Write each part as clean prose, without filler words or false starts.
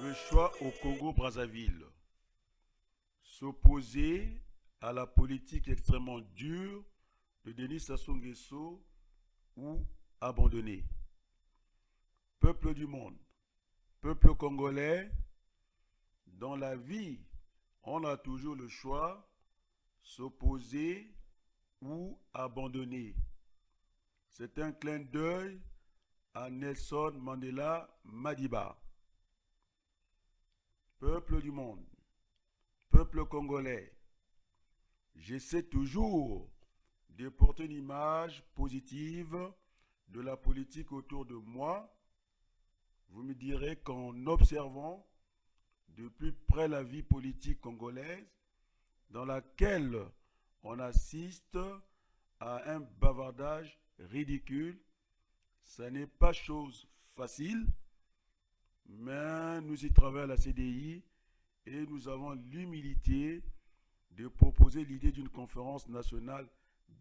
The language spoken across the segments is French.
Le choix au Congo-Brazzaville. S'opposer à la politique extrêmement dure de Denis Sassou Nguesso ou abandonner. Peuple du monde, peuple congolais, dans la vie, on a toujours le choix, s'opposer ou abandonner. C'est un clin d'œil à Nelson Mandela Madiba. Peuple du monde, peuple congolais, j'essaie toujours de porter une image positive de la politique autour de moi. Vous me direz qu'en observant de plus près la vie politique congolaise, dans laquelle on assiste à un bavardage ridicule, ça n'est pas chose facile, mais nous y travaillons à la CDI et nous avons l'humilité de proposer l'idée d'une conférence nationale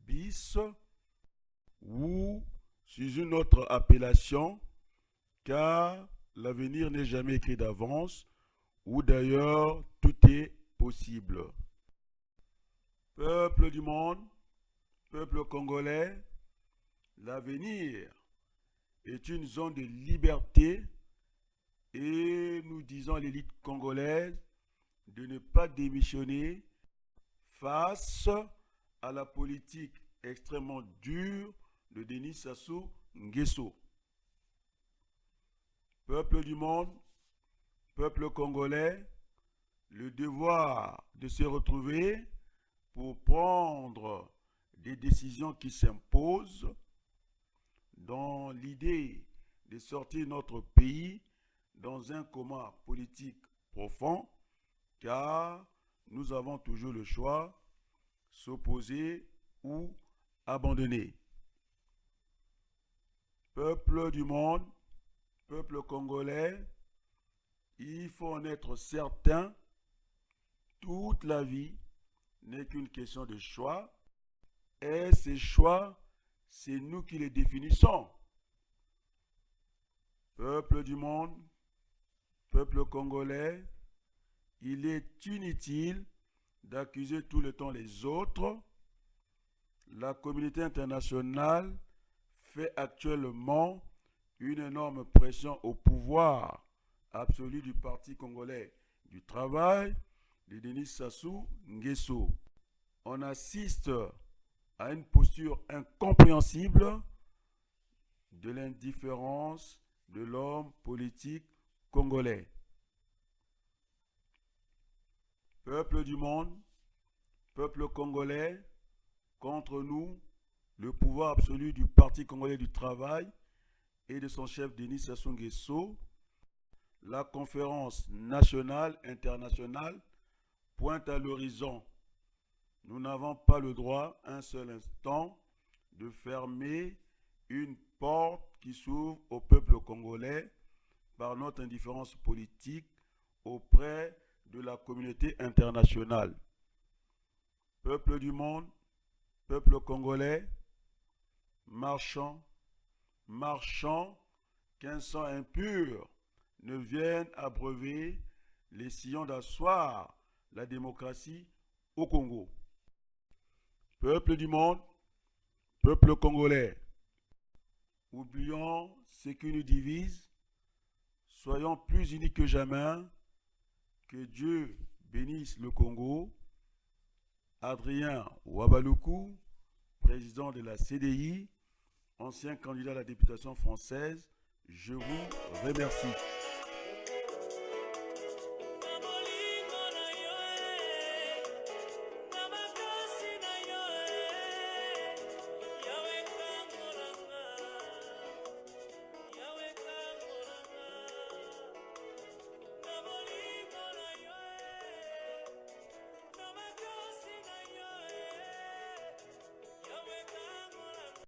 bis ou sous une autre appellation, car l'avenir n'est jamais écrit d'avance, ou d'ailleurs tout est possible. Peuple du monde, peuple congolais, l'avenir est une zone de liberté et nous disons à l'élite congolaise de ne pas démissionner face à la politique extrêmement dure de Denis Sassou Nguesso. Peuple du monde, peuple congolais, le devoir de se retrouver pour prendre des décisions qui s'imposent dans l'idée de sortir notre pays dans un coma politique profond, car nous avons toujours le choix, s'opposer ou abandonner. Peuple du monde, peuple congolais, il faut en être certain, toute la vie n'est qu'une question de choix, et ces choix, c'est nous qui les définissons. Peuple du monde, peuple congolais, il est inutile d'accuser tout le temps les autres. La communauté internationale fait actuellement une énorme pression au pouvoir absolu du Parti congolais du travail de Denis Sassou Nguesso. On assiste à une posture incompréhensible de l'indifférence de l'homme politique congolais. Peuple du monde, peuple congolais, contre nous, le pouvoir absolu du Parti congolais du travail et de son chef Denis Sassou Nguesso, la conférence nationale, internationale, pointe à l'horizon. Nous n'avons pas le droit, un seul instant, de fermer une porte qui s'ouvre au peuple congolais par notre indifférence politique auprès de la communauté internationale. Peuple du monde, peuple congolais, marchons, qu'un sang impur ne vienne abreuver les sillons d'asseoir la démocratie au Congo. Peuple du monde, peuple congolais, oublions ce qui nous divise, soyons plus unis que jamais, que Dieu bénisse le Congo. Adrien Ouabaloukou, président de la CDI, ancien candidat à la députation française, je vous remercie.